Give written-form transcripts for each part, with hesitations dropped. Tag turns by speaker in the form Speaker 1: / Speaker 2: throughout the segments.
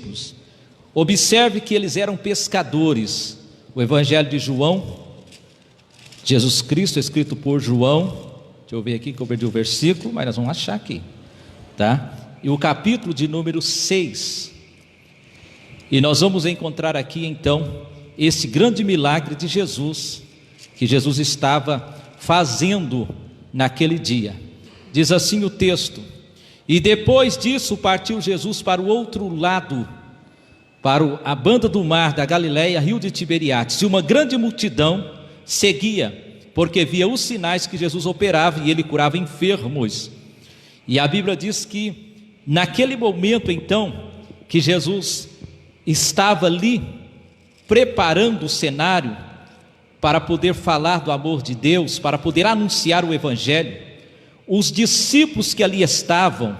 Speaker 1: discípulos. Observe que eles eram pescadores. O Evangelho de João, Jesus Cristo, escrito por João, deixa eu ver aqui que eu perdi o versículo, mas nós vamos achar aqui, tá? E o capítulo de número 6, e nós vamos encontrar aqui então esse grande milagre de Jesus, que Jesus estava fazendo naquele dia. Diz assim o texto: e depois disso partiu Jesus para o outro lado, para a banda do mar da Galileia, rio de Tiberiades, e uma grande multidão seguia, porque via os sinais que Jesus operava, e ele curava enfermos. E a Bíblia diz que naquele momento então, que Jesus estava ali preparando o cenário para poder falar do amor de Deus, para poder anunciar o Evangelho, os discípulos que ali estavam,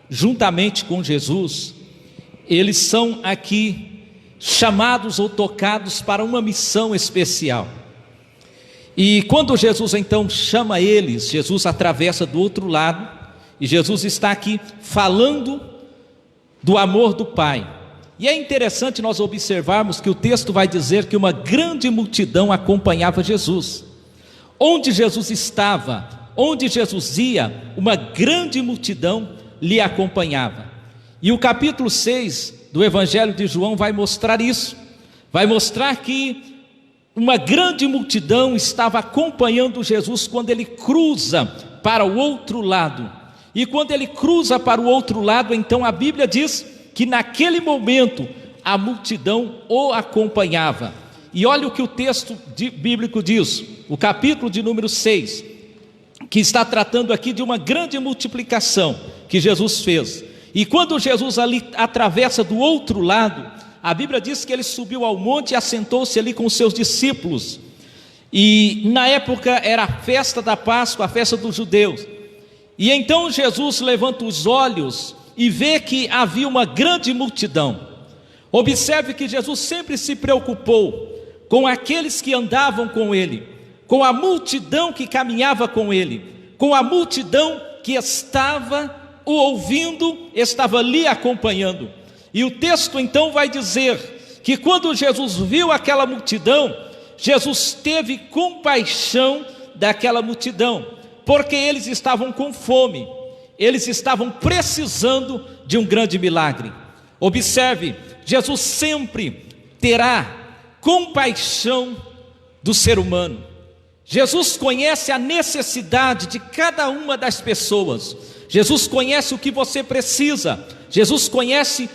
Speaker 1: juntamente com Jesus, eles são aqui chamados ou tocados para uma missão especial. E quando Jesus então chama eles, Jesus atravessa do outro lado, e Jesus está aqui falando do amor do Pai. E é interessante nós observarmos que o texto vai dizer que uma grande multidão acompanhava Jesus. Onde Jesus estava, onde Jesus ia, uma grande multidão lhe acompanhava. E o capítulo 6 do Evangelho de João vai mostrar isso, vai mostrar que uma grande multidão estava acompanhando Jesus quando ele cruza para o outro lado. E quando ele cruza para o outro lado, então a Bíblia diz que naquele momento a multidão o acompanhava. E olha o que o texto bíblico diz, o capítulo de número 6, que está tratando aqui de uma grande multiplicação que Jesus fez. E quando Jesus ali atravessa do outro lado, a Bíblia diz que ele subiu ao monte e assentou-se ali com os seus discípulos. E na época era a festa da Páscoa, a festa dos judeus. E então Jesus levanta os olhos e vê que havia uma grande multidão. Observe que Jesus sempre se preocupou com aqueles que andavam com ele, com a multidão que caminhava com ele, com a multidão que estava o ouvindo, estava ali acompanhando. E o texto então vai dizer que quando Jesus viu aquela multidão, Jesus teve compaixão daquela multidão, porque eles estavam com fome, eles estavam precisando de um grande milagre. Observe, Jesus sempre terá compaixão do ser humano. Jesus conhece a necessidade de cada uma das pessoas. Jesus conhece o que você precisa. Jesus conhece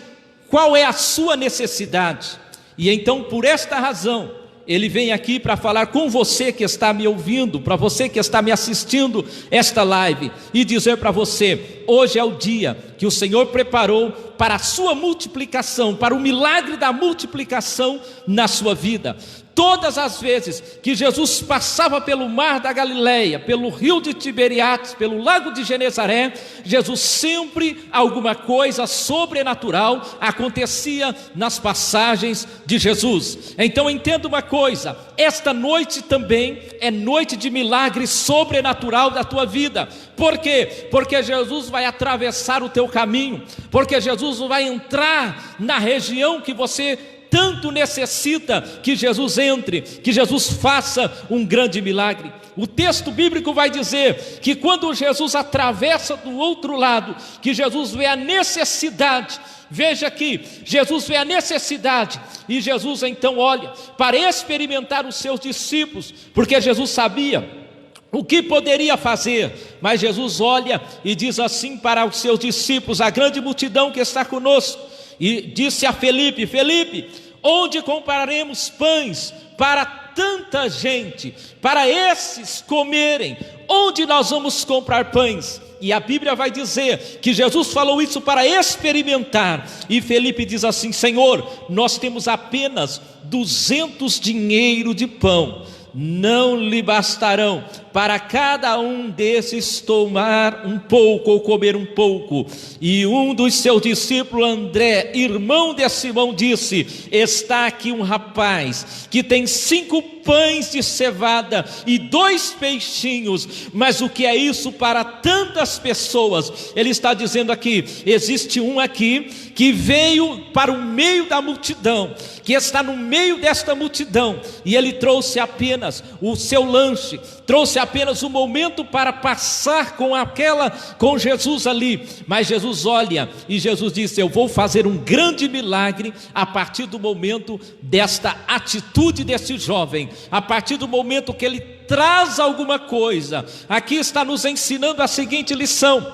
Speaker 1: qual é a sua necessidade. E então, por esta razão, Ele vem aqui para falar com você que está me ouvindo, para você que está me assistindo esta live, e dizer para você: hoje é o dia que o Senhor preparou para a sua multiplicação, para o milagre da multiplicação na sua vida. Todas as vezes que Jesus passava pelo mar da Galileia, pelo rio de Tiberiades, pelo lago de Genezaré, Jesus sempre, alguma coisa sobrenatural acontecia nas passagens de Jesus. Então entenda uma coisa, esta noite também é noite de milagre sobrenatural da tua vida. Por quê? Porque Jesus vai atravessar o teu caminho, porque Jesus vai entrar na região que você tanto necessita que Jesus entre, que Jesus faça um grande milagre. O texto bíblico vai dizer que quando Jesus atravessa do outro lado, que Jesus vê a necessidade. Veja aqui, Jesus vê a necessidade, e Jesus então olha para experimentar os seus discípulos, porque Jesus sabia o que poderia fazer, mas Jesus olha e diz assim para os seus discípulos, a grande multidão que está conosco, e disse a Felipe: Felipe, onde compraremos pães para tanta gente, para esses comerem? Onde nós vamos comprar pães? E a Bíblia vai dizer que Jesus falou isso para experimentar, e Felipe diz assim: Senhor, nós temos apenas 200 dinheiro de pão, não lhe bastarão para cada um desses tomar um pouco ou comer um pouco. E um dos seus discípulos, André, irmão de Simão, disse: está aqui um rapaz que tem 5 pães de cevada e 2 peixinhos, mas o que é isso para tantas pessoas? Ele está dizendo aqui: existe um aqui que veio para o meio da multidão, que está no meio desta multidão, e ele trouxe apenas o seu lanche, trouxe apenas um momento para passar com Jesus ali, mas Jesus olha e Jesus disse: eu vou fazer um grande milagre a partir do momento desta atitude desse jovem, a partir do momento que ele traz alguma coisa. Aqui está nos ensinando a seguinte lição: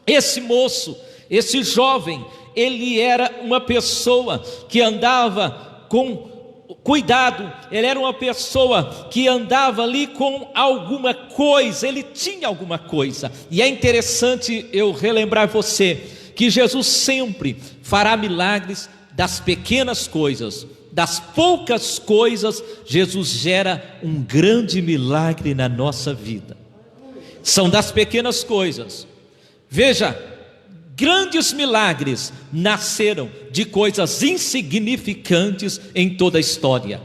Speaker 1: esse moço, esse jovem, ele era uma pessoa que andava com cuidado, ele era uma pessoa que andava ali com alguma coisa, ele tinha alguma coisa. E é interessante eu relembrar você que Jesus sempre fará milagres das pequenas coisas, das poucas coisas. Jesus gera um grande milagre na nossa vida. São das pequenas coisas. Veja, grandes milagres nasceram de coisas insignificantes em toda a história.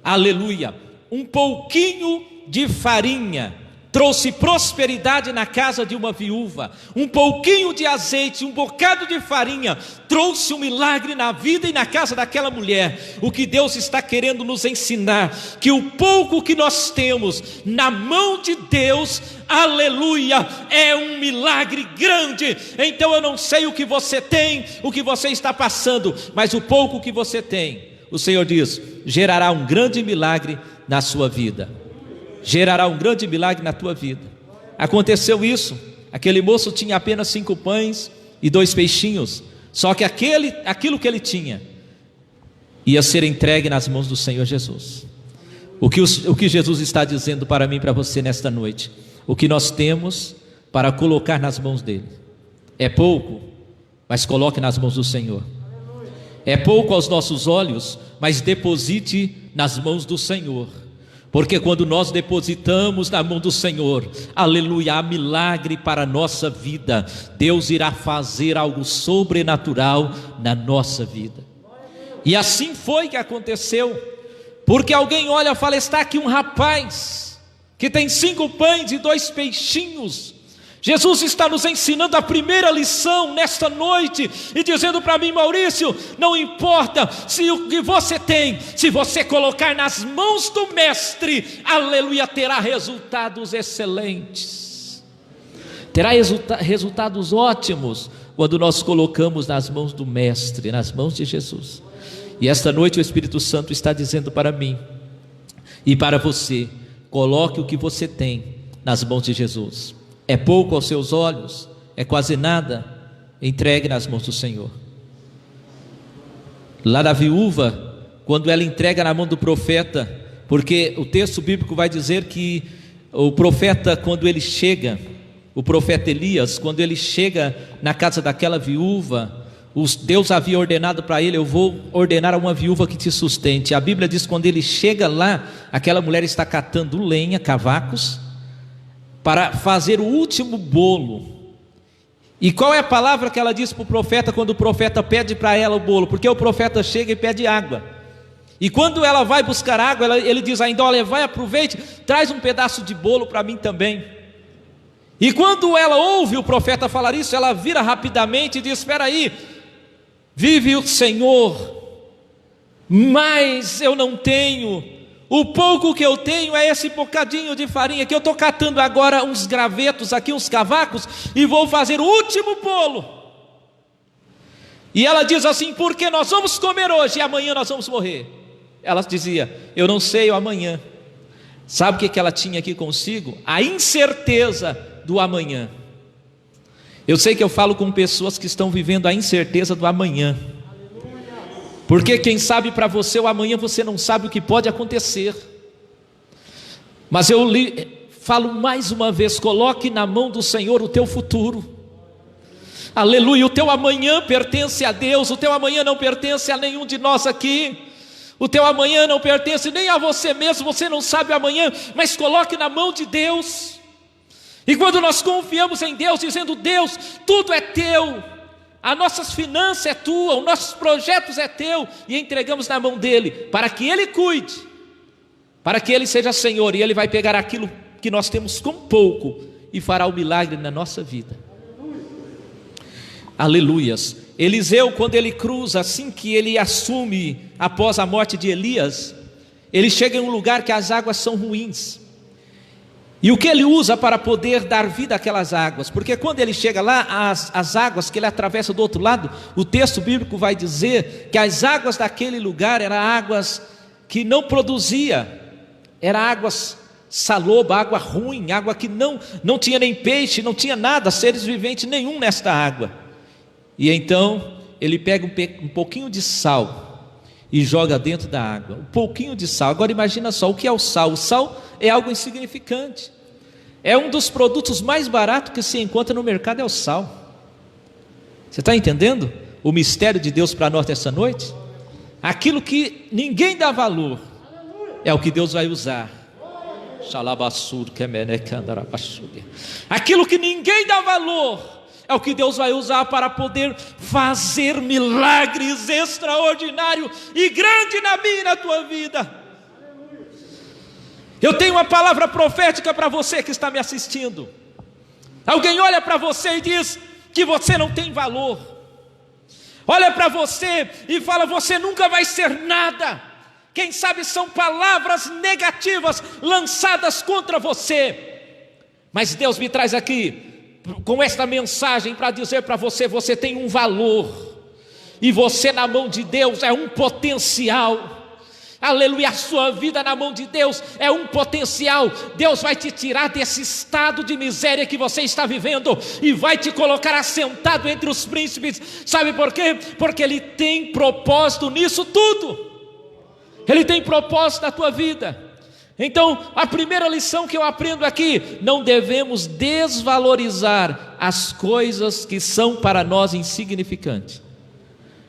Speaker 1: Aleluia! Um pouquinho de farinha trouxe prosperidade na casa de uma viúva. Um pouquinho de azeite, um bocado de farinha trouxe um milagre na vida e na casa daquela mulher. O que Deus está querendo nos ensinar, que o pouco que nós temos na mão de Deus, aleluia, é um milagre grande. Então eu não sei o que você tem, o que você está passando, mas o pouco que você tem, o Senhor diz, gerará um grande milagre na sua vida. Gerará um grande milagre na tua vida. Aconteceu isso. Aquele moço tinha apenas 5 pães e 2 peixinhos. Só que aquilo que ele tinha ia ser entregue nas mãos do Senhor Jesus. O que Jesus está dizendo para mim e para você nesta noite: o que nós temos para colocar nas mãos dele é pouco, mas coloque nas mãos do Senhor. É pouco aos nossos olhos, mas deposite nas mãos do Senhor. Porque quando nós depositamos na mão do Senhor, aleluia, há milagre para a nossa vida. Deus irá fazer algo sobrenatural na nossa vida. E assim foi que aconteceu. Porque alguém olha e fala: está aqui um rapaz que tem 5 pães e 2 peixinhos. Jesus está nos ensinando a primeira lição nesta noite e dizendo para mim: Maurício, não importa se o que você tem, se você colocar nas mãos do mestre, aleluia, terá resultados excelentes, terá resultados ótimos quando nós colocamos nas mãos do mestre, nas mãos de Jesus. E esta noite o Espírito Santo está dizendo para mim e para você: coloque o que você tem nas mãos de Jesus. É pouco aos seus olhos, é quase nada, entregue nas mãos do Senhor. Lá da viúva, quando ela entrega na mão do profeta, porque o texto bíblico vai dizer que o profeta, quando ele chega, o profeta Elias, quando ele chega na casa daquela viúva, Deus havia ordenado para ele: eu vou ordenar a uma viúva que te sustente. A Bíblia diz que quando ele chega lá, aquela mulher está catando lenha, cavacos, para fazer o último bolo. E qual é a palavra que ela diz para o profeta quando o profeta pede para ela o bolo? Porque o profeta chega e pede água. E quando ela vai buscar água, ele diz ainda: olha, vai, aproveite, traz um pedaço de bolo para mim também. E quando ela ouve o profeta falar isso, ela vira rapidamente e diz: espera aí, vive o Senhor, mas eu não tenho. O pouco que eu tenho é esse bocadinho de farinha que eu estou catando agora, uns gravetos aqui, uns cavacos, e vou fazer o último bolo. E ela diz assim: porque nós vamos comer hoje e amanhã nós vamos morrer. Ela dizia: eu não sei o amanhã. Sabe o que ela tinha aqui consigo? A incerteza do amanhã. Eu sei que eu falo com pessoas que estão vivendo a incerteza do amanhã, porque quem sabe para você o amanhã, você não sabe o que pode acontecer. Mas eu falo mais uma vez: coloque na mão do Senhor o teu futuro. Aleluia, o teu amanhã pertence a Deus, o teu amanhã não pertence a nenhum de nós aqui. O teu amanhã não pertence nem a você mesmo, você não sabe o amanhã, mas coloque na mão de Deus. E quando nós confiamos em Deus, dizendo: Deus, tudo é teu, as nossas finanças é tua, os nossos projetos é teu, e entregamos na mão dele, para que ele cuide, para que ele seja Senhor, e ele vai pegar aquilo que nós temos com pouco e fará o milagre na nossa vida. Aleluias. Eliseu, quando ele cruza, assim que ele assume após a morte de Elias, ele chega em um lugar que as águas são ruins, e o que ele usa para poder dar vida àquelas águas? Porque quando ele chega lá, as águas que ele atravessa do outro lado, o texto bíblico vai dizer que as águas daquele lugar eram águas que não produzia, eram águas saloba, água ruim, água que não tinha nem peixe, não tinha nada, seres viventes nenhum nesta água. E então ele pega um pouquinho de sal e joga dentro da água, um pouquinho de sal. Agora imagina só, o que é o sal? O sal é algo insignificante, é um dos produtos mais baratos que se encontra no mercado, é o sal. Você está entendendo o mistério de Deus para nós essa noite? Aquilo que ninguém dá valor é o que Deus vai usar. Aquilo que ninguém dá valor é o que Deus vai usar para poder fazer milagres extraordinários e grandes na minha e na tua vida. Eu tenho uma palavra profética para você que está me assistindo. Alguém olha para você e diz que você não tem valor, olha para você e fala: você nunca vai ser nada. Quem sabe são palavras negativas lançadas contra você, mas Deus me traz aqui com esta mensagem para dizer para você: você tem um valor, e você na mão de Deus é um potencial. Aleluia, a sua vida na mão de Deus é um potencial. Deus vai te tirar desse estado de miséria que você está vivendo e vai te colocar assentado entre os príncipes. Sabe por quê? Porque Ele tem propósito nisso tudo. Ele tem propósito na tua vida. Então, a primeira lição que eu aprendo aqui: não devemos desvalorizar as coisas que são para nós insignificantes.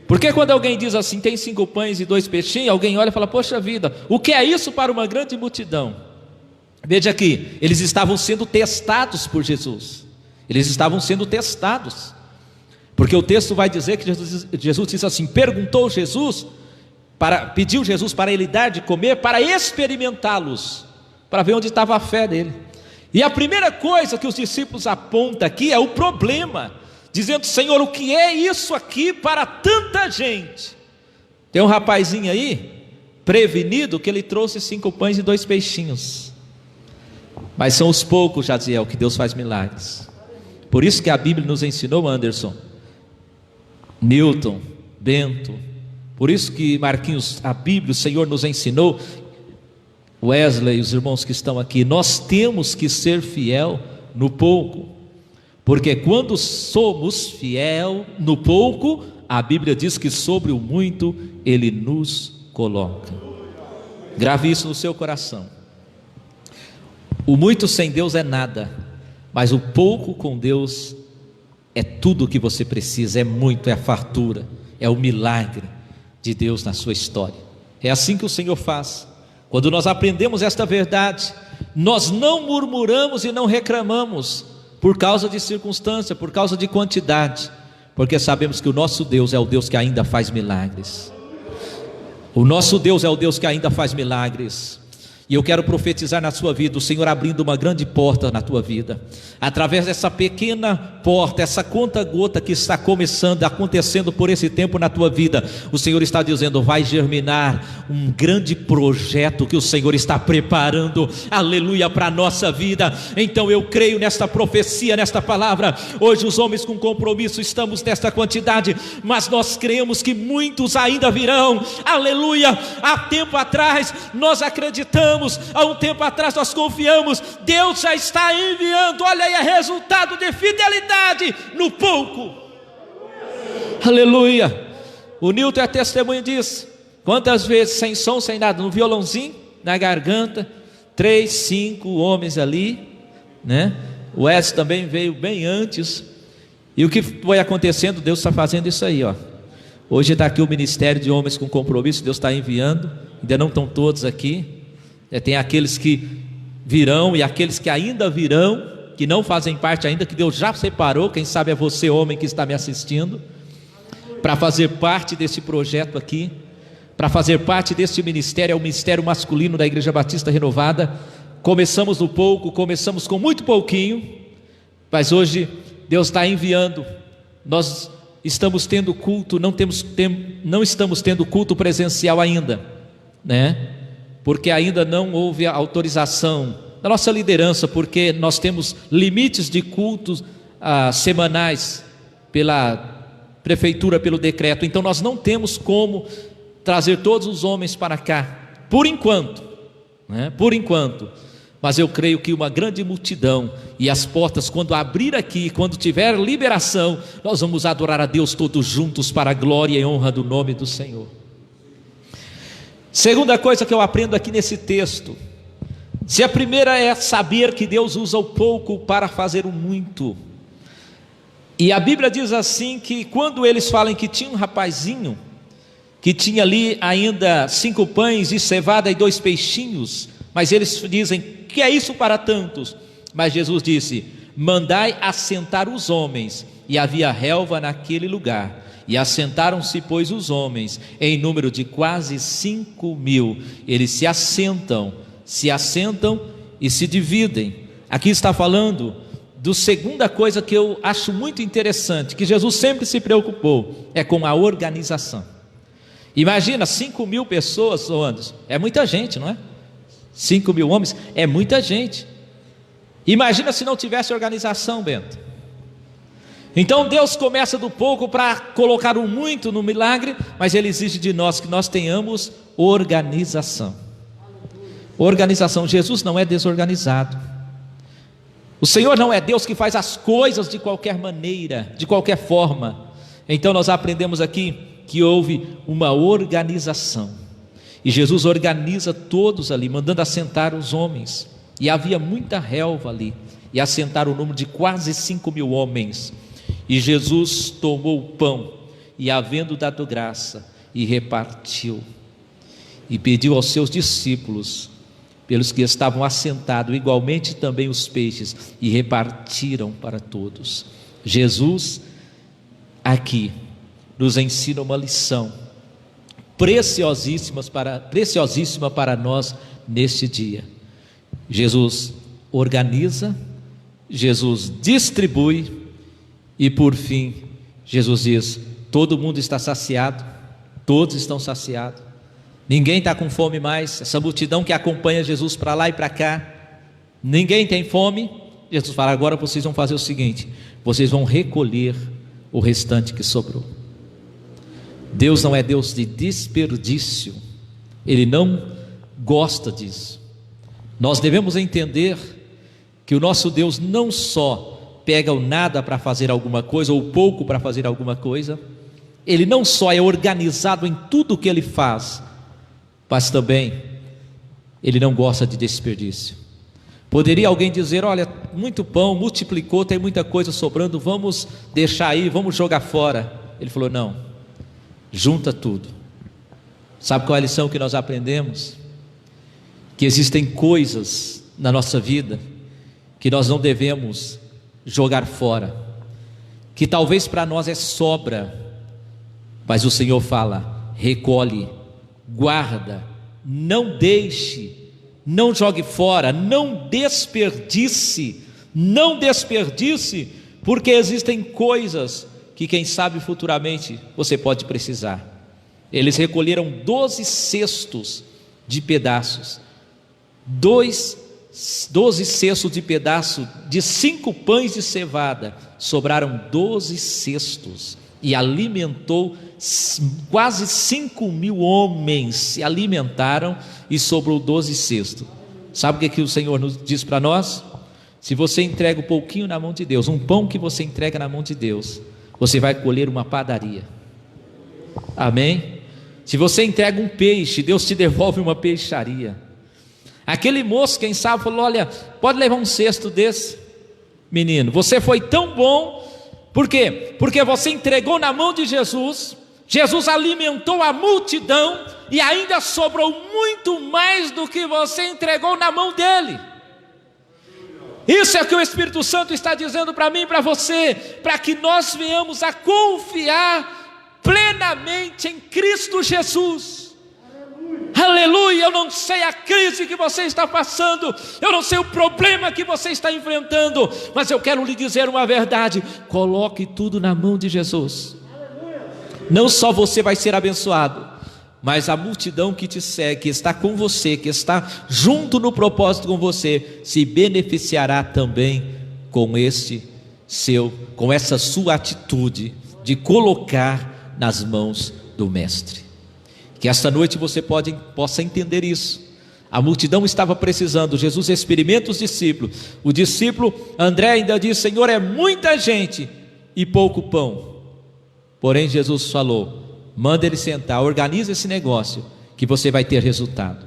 Speaker 1: Porque quando alguém diz assim: tem 5 pães e 2 peixinhos, alguém olha e fala: poxa vida, o que é isso para uma grande multidão? Veja aqui, eles estavam sendo testados por Jesus. Eles estavam sendo testados, porque o texto vai dizer que Jesus disse assim, pediu Jesus para ele dar de comer, para experimentá-los, para ver onde estava a fé dele. E a primeira coisa que os discípulos apontam aqui é o problema, dizendo: Senhor, o que é isso aqui para tanta gente? Tem um rapazinho aí, prevenido, que ele trouxe 5 pães e 2 peixinhos, mas são os poucos, Jaziel, que Deus faz milagres. Por isso que a Bíblia nos ensinou, Anderson, Newton, Bento, por isso que Marquinhos, a Bíblia, o Senhor nos ensinou, Wesley, os irmãos que estão aqui, nós temos que ser fiel no pouco, porque quando somos fiel no pouco, a Bíblia diz que sobre o muito Ele nos coloca. Grave isso no seu coração. O muito sem Deus é nada, mas o pouco com Deus é tudo o que você precisa, é muito, é a fartura, é o milagre de Deus na sua história. É assim que o Senhor faz. Quando nós aprendemos esta verdade, nós não murmuramos e não reclamamos por causa de circunstância, por causa de quantidade, porque sabemos que o nosso Deus é o Deus que ainda faz milagres. O nosso Deus é o Deus que ainda faz milagres. E eu quero profetizar na sua vida, o Senhor abrindo uma grande porta na tua vida, através dessa pequena porta, essa conta-gota que está acontecendo por esse tempo na tua vida. O Senhor está dizendo: vai germinar um grande projeto que o Senhor está preparando, aleluia, para a nossa vida. Então eu creio nesta profecia, nesta palavra. Hoje os homens com compromisso estamos nesta quantidade, mas nós cremos que muitos ainda virão, aleluia. Há tempo atrás nós acreditamos, há um tempo atrás nós confiamos, Deus já está enviando, olha aí, é resultado de fidelidade no pouco, aleluia. O Newton é testemunho disso. Quantas vezes, sem som, sem nada, no violãozinho, na garganta, 3, 5 homens ali, né? O Wes também veio bem antes, e o que foi acontecendo, Deus está fazendo isso aí, ó. Hoje está aqui o Ministério de Homens com Compromisso, Deus está enviando, ainda não estão todos aqui, tem aqueles que virão e aqueles que ainda virão, que não fazem parte ainda, que Deus já separou, quem sabe é você, homem, que está me assistindo, para fazer parte desse projeto aqui, para fazer parte desse ministério, é o ministério masculino da Igreja Batista Renovada. Começamos no pouco, começamos com muito pouquinho, mas hoje Deus está enviando. Nós estamos tendo culto, não estamos tendo culto presencial ainda, né? Porque ainda não houve a autorização da nossa liderança, porque nós temos limites de cultos semanais pela prefeitura, pelo decreto. Então nós não temos como trazer todos os homens para cá, por enquanto, né? Por enquanto. Mas eu creio que uma grande multidão, e as portas quando abrir aqui, quando tiver liberação, nós vamos adorar a Deus todos juntos para a glória e honra do nome do Senhor. Segunda coisa que eu aprendo aqui nesse texto, se a primeira é saber que Deus usa o pouco para fazer o muito, e a Bíblia diz assim, que quando eles falam que tinha um rapazinho, que tinha ali ainda 5 pães de cevada e 2 peixinhos, mas eles dizem, que é isso para tantos? Mas Jesus disse, mandai assentar os homens, e havia relva naquele lugar, e assentaram-se pois os homens, em número de quase 5.000, eles se assentam e se dividem. Aqui está falando do segunda coisa que eu acho muito interessante, que Jesus sempre se preocupou, é com a organização. Imagina 5.000 pessoas, Anderson, é muita gente, não é? 5.000 homens, é muita gente. Imagina se não tivesse organização, Bento. Então Deus começa do pouco para colocar o muito no milagre, mas Ele exige de nós que nós tenhamos organização. Organização. Jesus não é desorganizado. O Senhor não é Deus que faz as coisas de qualquer maneira, de qualquer forma. Então nós aprendemos aqui que houve uma organização, e Jesus organiza todos ali, mandando assentar os homens, e havia muita relva ali, e assentaram o número de quase 5.000 homens, e Jesus tomou o pão, e havendo dado graça, e repartiu, e pediu aos seus discípulos, pelos que estavam assentados, igualmente também os peixes, e repartiram para todos. Jesus aqui nos ensina uma lição preciosíssima para nós neste dia. Jesus organiza, Jesus distribui, e por fim Jesus diz, todo mundo está saciado, todos estão saciados, ninguém está com fome mais. Essa multidão que acompanha Jesus para lá e para cá, ninguém tem fome. Jesus fala, agora vocês vão fazer o seguinte, vocês vão recolher o restante que sobrou. Deus não é Deus de desperdício, Ele não gosta disso. Nós devemos entender que o nosso Deus não só pega o nada para fazer alguma coisa, ou pouco para fazer alguma coisa, Ele não só é organizado em tudo o que Ele faz, mas também Ele não gosta de desperdício. Poderia alguém dizer, olha, muito pão, multiplicou, tem muita coisa sobrando, vamos deixar aí, vamos jogar fora. Ele falou, não, junta tudo. Sabe qual é a lição que nós aprendemos? Que existem coisas na nossa vida que nós não devemos jogar fora, que talvez para nós é sobra, mas o Senhor fala, recolhe, guarda, não deixe, não jogue fora, não desperdice, porque existem coisas que quem sabe futuramente você pode precisar. Eles recolheram 12 cestos de pedaços, 12 cestos de pedaço de 5 pães de cevada, sobraram 12 cestos, e alimentou quase 5.000 homens, se alimentaram, e sobrou 12 cestos. Sabe o que o Senhor nos diz para nós? Se você entrega um pouquinho na mão de Deus, um pão que você entrega na mão de Deus, você vai colher uma padaria. Amém? Se você entrega um peixe, Deus te devolve uma peixaria. Aquele moço, quem sabe, falou, olha, pode levar um cesto desse, menino, você foi tão bom. Por quê? Porque você entregou na mão de Jesus, Jesus alimentou a multidão e ainda sobrou muito mais do que você entregou na mão dele. Isso é o que o Espírito Santo está dizendo para mim e para você, para que nós venhamos a confiar plenamente em Cristo Jesus. Aleluia. Eu não sei a crise que você está passando, eu não sei o problema que você está enfrentando, mas eu quero lhe dizer uma verdade: coloque tudo na mão de Jesus. Não só você vai ser abençoado, mas a multidão que te segue, que está com você, que está junto no propósito com você, se beneficiará também com essa sua atitude de colocar nas mãos do Mestre. Que esta noite você possa entender isso. A multidão estava precisando. Jesus experimenta os discípulos. O discípulo André ainda diz: Senhor, é muita gente e pouco pão. Porém Jesus falou: manda ele sentar, organiza esse negócio, que você vai ter resultado.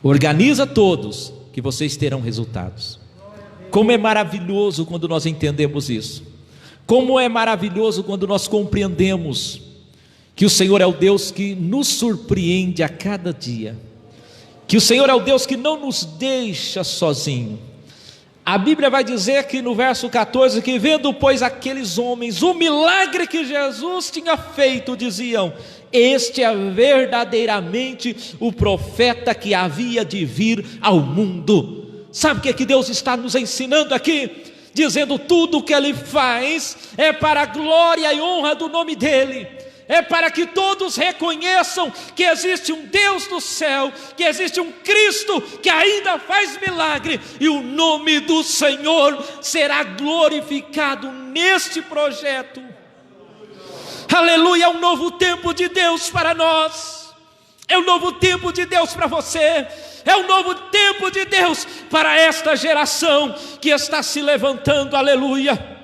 Speaker 1: Organiza todos, que vocês terão resultados. Como é maravilhoso quando nós entendemos isso. Como é maravilhoso quando nós compreendemos que o Senhor é o Deus que nos surpreende a cada dia, que o Senhor é o Deus que não nos deixa sozinho. A Bíblia vai dizer que no verso 14, que vendo pois aqueles homens o milagre que Jesus tinha feito, diziam: este é verdadeiramente o profeta que havia de vir ao mundo. Sabe o que é que Deus está nos ensinando aqui? Dizendo: tudo o que Ele faz é para a glória e honra do nome dEle, é para que todos reconheçam que existe um Deus do céu, que existe um Cristo que ainda faz milagre, e o nome do Senhor será glorificado neste projeto. Aleluia. É um novo tempo de Deus para nós, é um novo tempo de Deus para você, é um novo tempo de Deus para esta geração que está se levantando. Aleluia.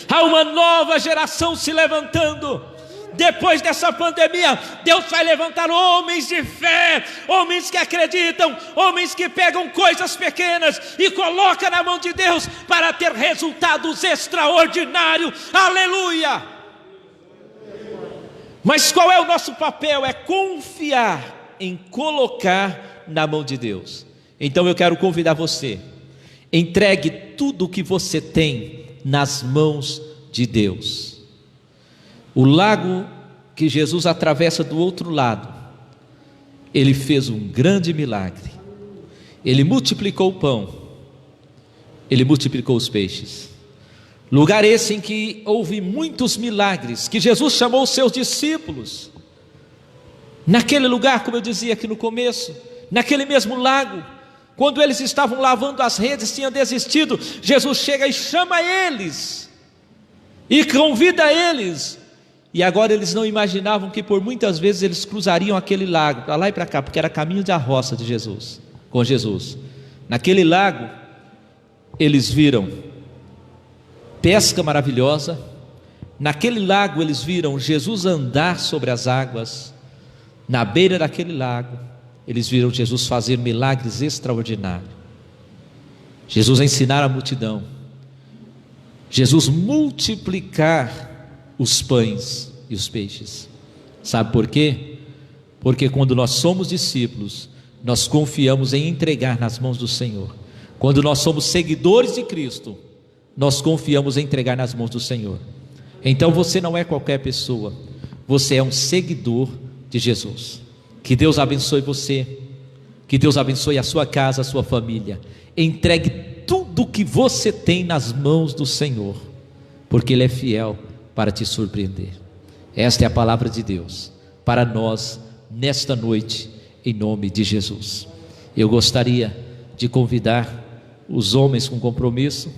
Speaker 1: Há uma nova geração se levantando. Depois dessa pandemia, Deus vai levantar homens de fé, homens que acreditam, homens que pegam coisas pequenas e colocam na mão de Deus para ter resultados extraordinários. Aleluia. Mas qual é o nosso papel? É confiar em colocar na mão de Deus. Então eu quero convidar você: entregue tudo o que você tem nas mãos de Deus. O lago que Jesus atravessa do outro lado, Ele fez um grande milagre. Ele multiplicou o pão, Ele multiplicou os peixes. Lugar esse em que houve muitos milagres, que Jesus chamou os seus discípulos. Naquele lugar, como eu dizia aqui no começo, naquele mesmo lago, quando eles estavam lavando as redes, tinham desistido, Jesus chega e chama eles, e convida eles. E agora eles não imaginavam que por muitas vezes eles cruzariam aquele lago, para lá e para cá, porque era caminho da roça de Jesus, com Jesus. Naquele lago, eles viram pesca maravilhosa. Naquele lago eles viram Jesus andar sobre as águas. Na beira daquele lago, eles viram Jesus fazer milagres extraordinários. Jesus ensinar a multidão, Jesus multiplicar os pães e os peixes. Sabe por quê? Porque quando nós somos discípulos, nós confiamos em entregar nas mãos do Senhor. Quando nós somos seguidores de Cristo, nós confiamos em entregar nas mãos do Senhor. Então você não é qualquer pessoa, você é um seguidor de Jesus. Que Deus abençoe você, que Deus abençoe a sua casa, a sua família. Entregue tudo o que você tem nas mãos do Senhor, porque Ele é fiel para te surpreender. Esta é a palavra de Deus para nós nesta noite, em nome de Jesus. Eu gostaria de convidar os homens com compromisso